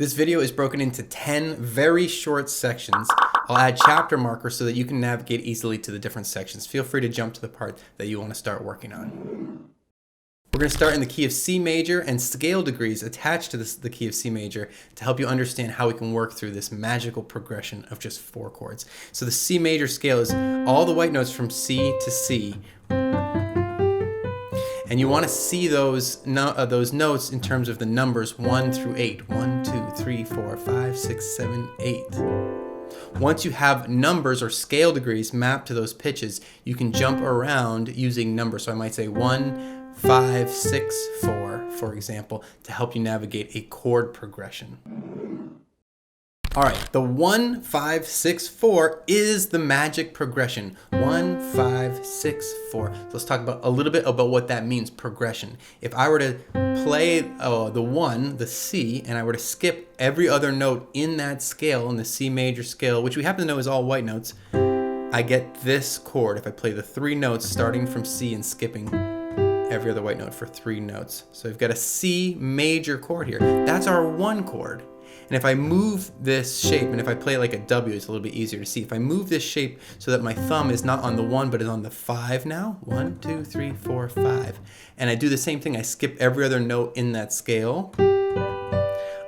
This video is broken into 10 very short sections. I'll add chapter markers so that you can navigate easily to the different sections. Feel free to jump to the part that you want to start working on. We're going to start in the key of C major and scale degrees attached to the key of C major to help you understand how we can work through this magical progression of just 4 chords. So the C major scale is all the white notes from C to C. And you want to see those notes in terms of the numbers 1 through 8. 1, 2, 3, 4, 5, 6, 7, 8. Once you have numbers or scale degrees mapped to those pitches, you can jump around using numbers. So I might say 1, 5, 6, 4, for example, to help you navigate a chord progression. All right, the 1, 5, 6, 4 is the magic progression. 1, 5, 6, 4. So let's talk about a little bit about what that means, progression. If I were to play the 1, the C, and I were to skip every other note in that scale, in the C major scale, which we happen to know is all white notes, I get this chord if I play the 3 notes starting from C and skipping every other white note for 3 notes. So I've got a C major chord here. That's our 1 chord. And if I move this shape, and if I play like a W, it's a little bit easier to see. If I move this shape so that my thumb is not on the 1, but is on the 5 now, 1, 2, 3, 4, 5. And I do the same thing, I skip every other note in that scale,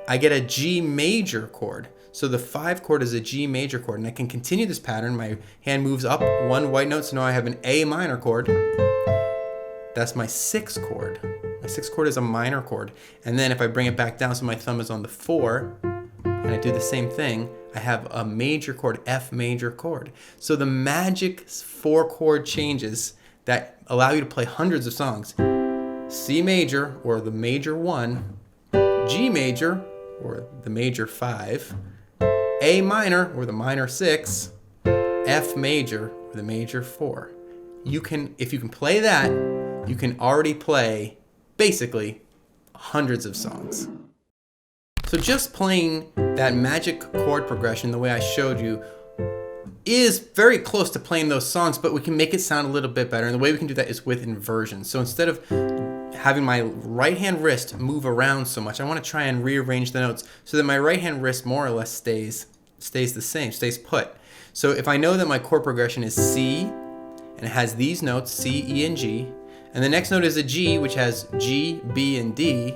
I get a G major chord. So the 5 chord is a G major chord, and I can continue this pattern. My hand moves up 1 white note, so now I have an A minor chord. That's my 6 chord. My 6 chord is a minor chord. And then if I bring it back down so my thumb is on the 4, and I do the same thing, I have a major chord, F major chord. So the magic 4 chord changes that allow you to play hundreds of songs. C major, or the major 1, G major, or the major 5, A minor, or the minor 6, F major, or the major 4. If you can play that, you can already play basically hundreds of songs. So just playing that magic chord progression the way I showed you is very close to playing those songs, but we can make it sound a little bit better. And the way we can do that is with inversions. So instead of having my right hand wrist move around so much, I want to try and rearrange the notes so that my right hand wrist more or less stays the same, stays put. So if I know that my chord progression is C, and it has these notes, C, E, and G, and the next note is a G, which has G, B, and D,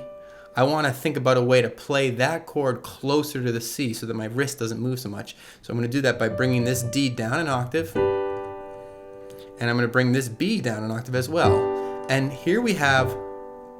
I want to think about a way to play that chord closer to the C so that my wrist doesn't move so much. So I'm going to do that by bringing this D down an octave, and I'm going to bring this B down an octave as well. And here we have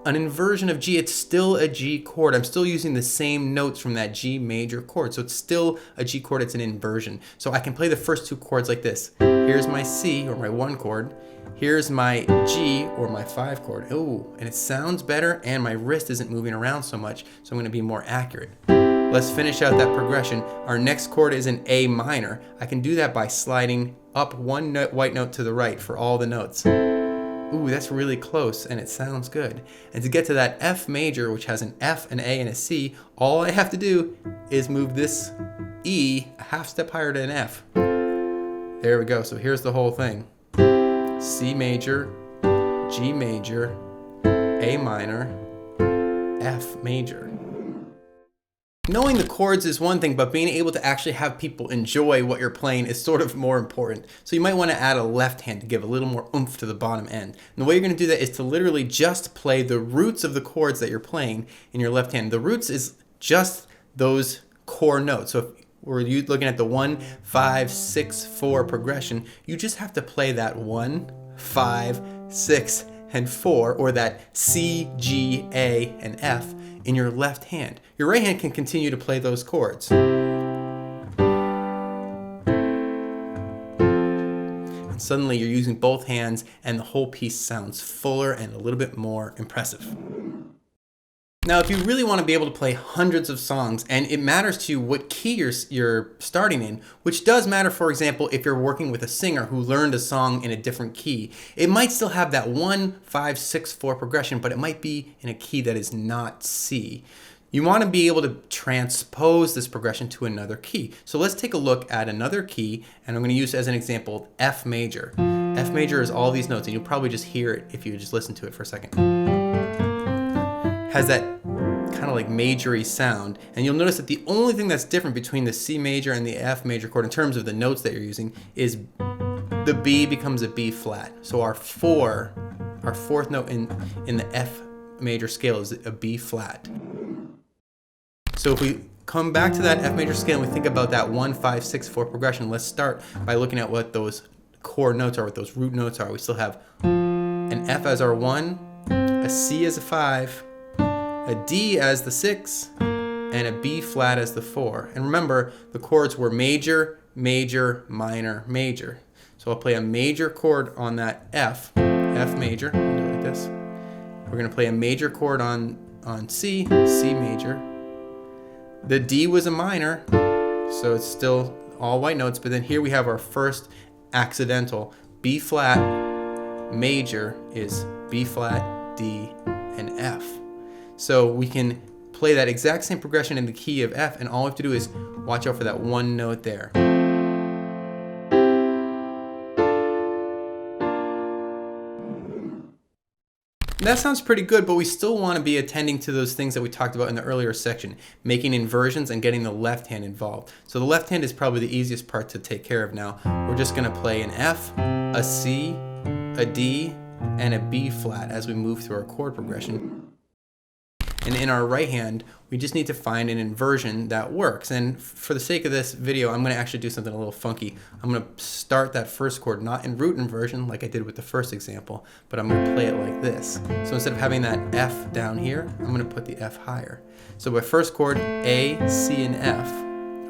an inversion of G. It's still a G chord. I'm still using the same notes from that G major chord. So it's still a G chord, it's an inversion. So I can play the first 2 chords like this. Here's my C, or my 1 chord. Here's my G, or my 5 chord. Ooh, and it sounds better, and my wrist isn't moving around so much, so I'm going to be more accurate. Let's finish out that progression. Our next chord is an A minor. I can do that by sliding up 1 white note to the right for all the notes. Ooh, that's really close, and it sounds good. And to get to that F major, which has an F, an A, and a C, all I have to do is move this E a half step higher to an F. There we go. So here's the whole thing. C major, G major, A minor, F major. Knowing the chords is one thing, but being able to actually have people enjoy what you're playing is sort of more important. So you might want to add a left hand to give a little more oomph to the bottom end. And the way you're going to do that is to literally just play the roots of the chords that you're playing in your left hand. The roots is just those core notes. So if we're looking at the 1, 5, 6, 4 progression, you just have to play that 1, 5, 6, and 4, or that C, G, A, and F in your left hand. Your right hand can continue to play those chords. And suddenly you're using both hands, and the whole piece sounds fuller and a little bit more impressive. Now, if you really want to be able to play hundreds of songs, and it matters to you what key you're starting in, which does matter, for example, if you're working with a singer who learned a song in a different key, it might still have that 1, 5, 6, 4 progression, but it might be in a key that is not C. You want to be able to transpose this progression to another key. So let's take a look at another key, and I'm going to use as an example F major. F major is all these notes, and you'll probably just hear it if you just listen to it for a second. Has that kind of like majory sound. And you'll notice that the only thing that's different between the C major and the F major chord in terms of the notes that you're using is the B becomes a B flat. So our fourth note in the F major scale is a B flat. So if we come back to that F major scale and we think about that 1, 5, 6, 4 progression, let's start by looking at what those chord notes are, what those root notes are. We still have an F as our 1, a C as a 5, a D as the 6, and a B flat as the 4. And remember, the chords were major, major, minor, major. So I'll play a major chord on that F major, I'll do it like this. We're gonna play a major chord on C major. The D was a minor, so it's still all white notes, but then here we have our first accidental. B flat major is B flat, D, and F. So we can play that exact same progression in the key of F, and all we have to do is watch out for that one note there. That sounds pretty good, but we still want to be attending to those things that we talked about in the earlier section, making inversions and getting the left hand involved. So the left hand is probably the easiest part to take care of now. We're just going to play an F, a C, a D, and a B flat as we move through our chord progression. And in our right hand, we just need to find an inversion that works. And for the sake of this video, I'm going to actually do something a little funky. I'm going to start that first chord not in root inversion like I did with the first example, but I'm going to play it like this. So instead of having that F down here, I'm going to put the F higher. So my first chord, A, C, and F.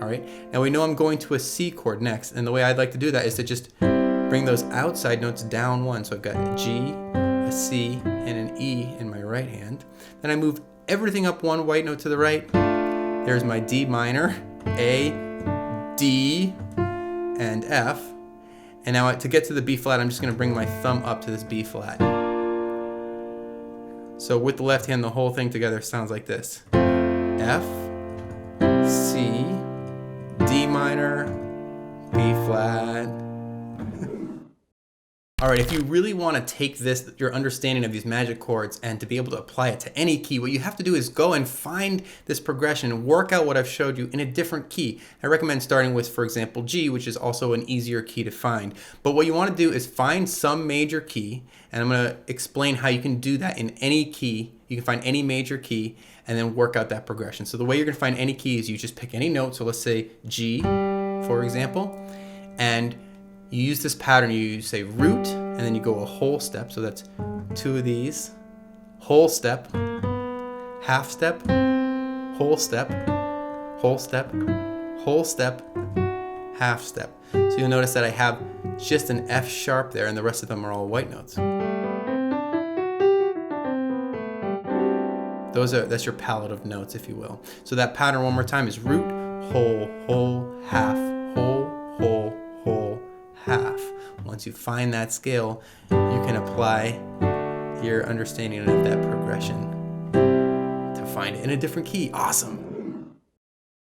All right. Now we know I'm going to a C chord next, and the way I'd like to do that is to just bring those outside notes down one. So I've got a G, a C, and an E in my right hand. Then I move everything up one white note to the right. There's my D minor, A, D, and F. And now to get to the B flat, I'm just going to bring my thumb up to this B flat. So with the left hand, the whole thing together sounds like this. F, C, D minor, B flat. All right, if you really want to take this, your understanding of these magic chords, and to be able to apply it to any key, what you have to do is go and find this progression and work out what I've showed you in a different key. I recommend starting with, for example, G, which is also an easier key to find. But what you want to do is find some major key, and I'm going to explain how you can do that in any key. You can find any major key and then work out that progression. So the way you're going to find any key is you just pick any note. So let's say G, for example, and you use this pattern. You say root, and then you go a whole step. So that's two of these. Whole step, half step, whole step, whole step, whole step, half step. So you'll notice that I have just an F sharp there, and the rest of them are all white notes. That's your palette of notes, if you will. So that pattern one more time is root, whole, half, whole, half. Once you find that scale, you can apply your understanding of that progression to find it in a different key. Awesome.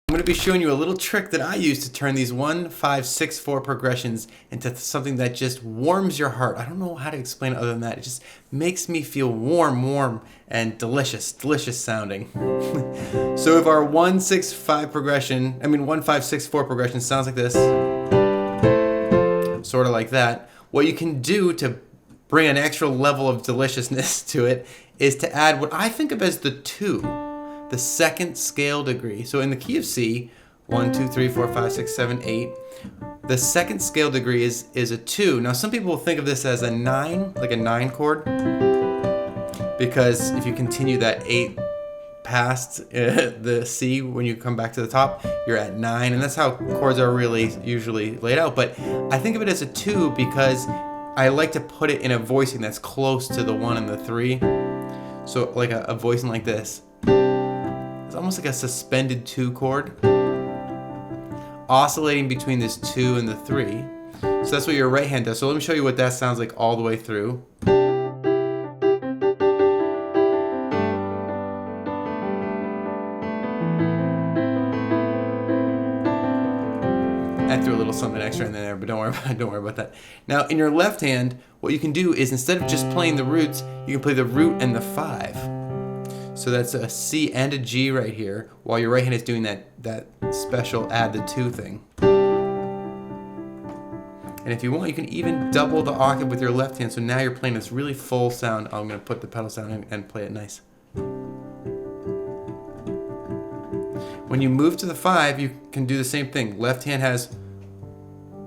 I'm going to be showing you a little trick that I use to turn these 1, 5, 6, 4 progressions into something that just warms your heart. I don't know how to explain it other than that. It just makes me feel warm, and delicious sounding. So if our 1, 6, 5 progression, 1, 5, 6, 4 progression sounds like this, sort of like that, what you can do to bring an extra level of deliciousness to it is to add what I think of as the 2, the second scale degree. So in the key of C, 1, 2, 3, 4, 5, 6, 7, 8, the second scale degree is a 2. Now some people will think of this as a 9, like a 9 chord, because if you continue that 8 past the C, when you come back to the top, you're at 9, and that's how chords are really usually laid out. But I think of it as a 2 because I like to put it in a voicing that's close to the 1 and the 3. So like a voicing like this. It's almost like a suspended 2 chord, oscillating between this 2 and the 3. So that's what your right hand does. So let me show you what that sounds like all the way through. I threw a little something extra in there, but don't worry about that. Now in your left hand, what you can do is instead of just playing the roots, you can play the root and the 5. So that's a C and a G right here, while your right hand is doing that special add the 2 thing. And if you want, you can even double the octave with your left hand, so now you're playing this really full sound. I'm going to put the pedals down and play it nice. When you move to the 5, you can do the same thing. Left hand has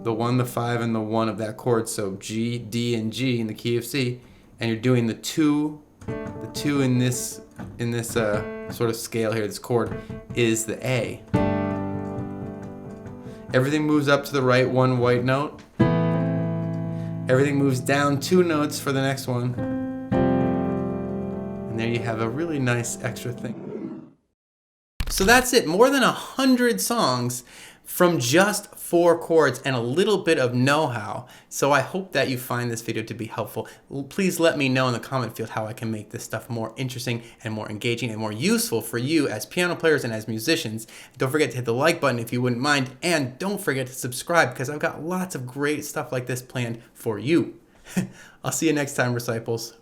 the 1, the 5, and the 1 of that chord, so G, D, and G in the key of C, and you're doing the 2 in this sort of scale here, this chord, is the A. Everything moves up to the right 1 white note. Everything moves down 2 notes for the next one. And there you have a really nice extra thing. So that's it, more than 100 songs from just 4 chords and a little bit of know-how. So I hope that you find this video to be helpful. Please let me know in the comment field how I can make this stuff more interesting and more engaging and more useful for you as piano players and as musicians. Don't forget to hit the like button if you wouldn't mind, and don't forget to subscribe because I've got lots of great stuff like this planned for you. I'll see you next time, Reciples.